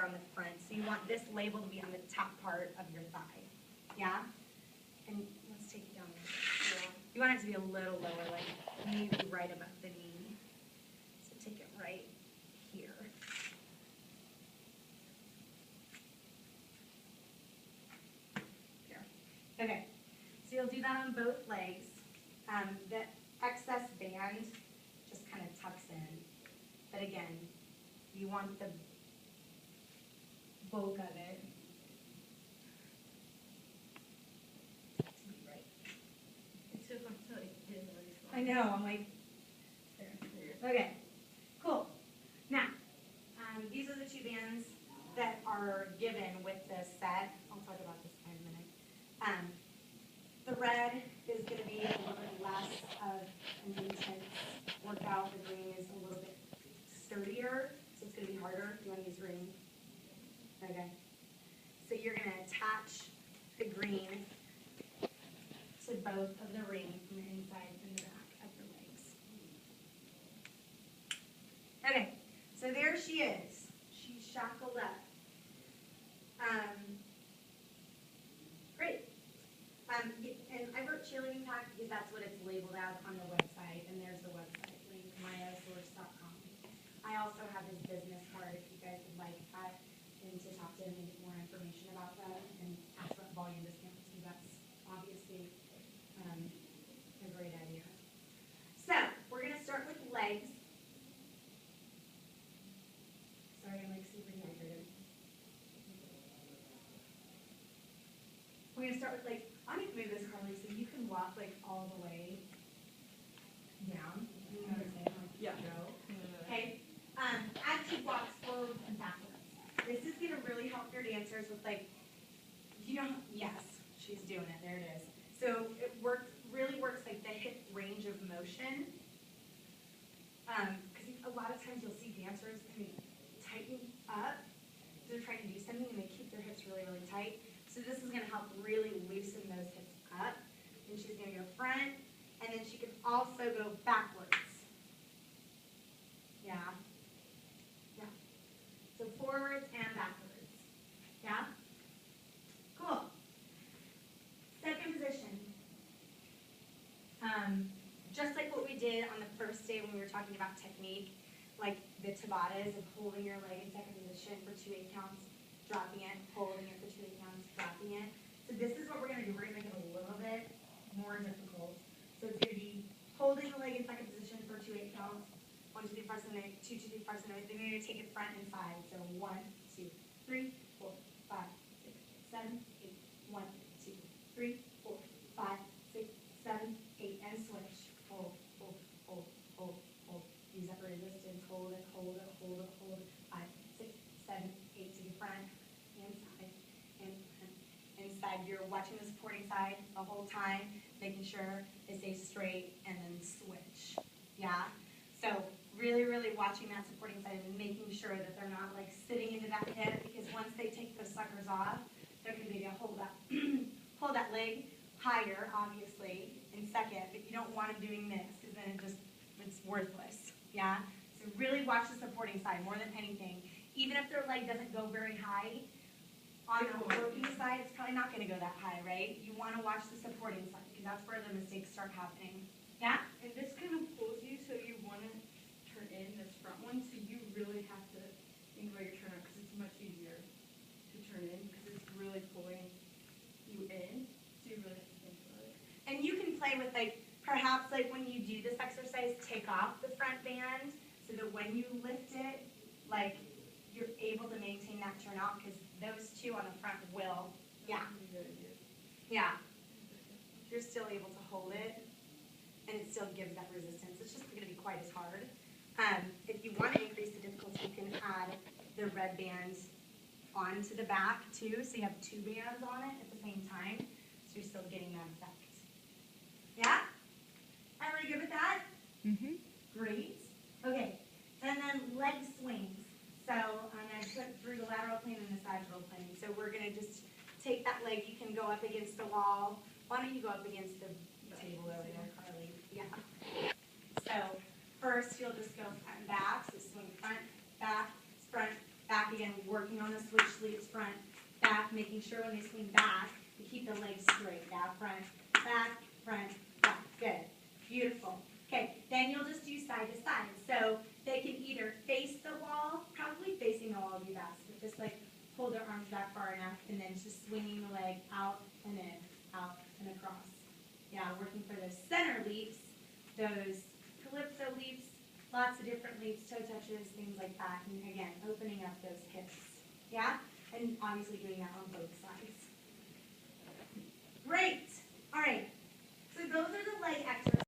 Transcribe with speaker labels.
Speaker 1: on the front. So you want this label to be on the top part of your thigh. Yeah? And let's take it down. Yeah. You want it to be a little lower, like maybe right above the knee. So take it right here. There. Okay. So you'll do that on both legs. The excess band just kind of tucks in. But again, you want the bulk of it to be right.
Speaker 2: It's so fun to like get in the
Speaker 1: I know, I'm like, there. Okay, cool. Now, these are the two bands that are given with this set. I'll talk about this in a minute. The red is going to be a little bit less of an intense workout. The green is a little bit sturdier, so it's going to be harder. You want to use green? Okay. So you're going to attach the green to both of the rings from the inside and the back of your legs. Okay, so there she is. She's shackled up. Great. And I wrote cheerleading pack because that's what it's labeled as on the website, and there's the website link, myasource.com. I also have his business card if you guys would like that, and to talk to him and get more information about that, and ask about volume discounts, because that's obviously a great idea. So, we're going to start with legs. Sorry, I'm like super dehydrated. We're going to start with legs. I'm going to move this, Carly, so you can walk like all the way down. You know what I'm saying? Like,
Speaker 2: Yeah.
Speaker 1: Go. Okay. As she walks forward and backwards. This is going to really help your dancers with like, you know, yes, she's doing it. There it is. So it really works like the hip range of motion. Because a lot of times you'll see dancers kind of tighten up. They're trying to do something and they keep their hips really, really tight. So this is going to help really loosen those hips up. And she's going to go front, and then she can also go backwards. Yeah? Yeah. So forwards and backwards. Yeah? Cool. Second position. Just like what we did on the first day when we were talking about technique, like the Tabatas of holding your leg in second position for 2 8 counts, dropping it, holding it for 2 8 counts, dropping it. So this is what we're going to do. We're going to make it a little bit more difficult. So it's going to be holding the leg in second position for 2 8 counts. 1, 2, 3, 4, 7, 8, 2, 2, 3, 4, 7, 8. Then you're going to take it front and side. So 1, 2, 3, 4, 5, 6, 7, 8. 1, 2, 3, 4, 5, 6, 7, 8. And switch. Hold, hold, hold, hold, hold. Use that resistance. Hold it, hold it, hold it, hold it. 5, 6, 7, 8 to the front and side and front and side. You're watching the supporting side the whole time, making sure it stays straight, and then switch. Yeah? So really, really watching that supporting side and making sure that they're not like sitting into that hip, because once they take those suckers off, they're going to be able to hold that, hold that leg higher, obviously, in second, but you don't want them doing this because then it's worthless. Yeah? So really watch the supporting side more than anything. Even if their leg doesn't go very high, on the working side, it's probably not going to go that high, right? You want to watch the supporting side because that's where the mistakes start happening. Yeah?
Speaker 2: And this kind of pulls you, so you want to turn in this front one, so you really have to think about your turn out because it's much easier to turn in because it's really pulling you in, so you really have to think about it.
Speaker 1: And you can play with like, perhaps like when you do this exercise, take off the front band so that when you lift it, like you're able to maintain that turn out because those two on the front will, yeah. Yeah. You're still able to hold it and it still gives that resistance. It's just going to be quite as hard. If you want to increase the difficulty, you can add the red bands onto the back too, so you have 2 bands on it at the same time, so you're still getting that effect. Yeah? Everybody good with that? Mm-hmm. Great. Okay, and then leg swings. So I'm going to put through the lateral plane and the sagittal plane. So we're going to just take that leg. You can go up against the wall. Why don't you go up against the table over there, Carly? Yeah. So first you'll just go front and back. So swing front, back, back again, working on the switch leaps, front, back, making sure when they swing back, you keep the legs straight, back, front, back, good, beautiful. Okay, then you'll just do side to side, so they can either face the wall, probably facing the wall would be best, but just like hold their arms back far enough, and then just swinging the leg out and in, out and across. Yeah, working for those center leaps, those calypso leaps, lots of different leaps, toe touches, things like that, and again, opening up those hips. Yeah, and obviously doing that on both sides. Great. All right. So those are the leg exercises.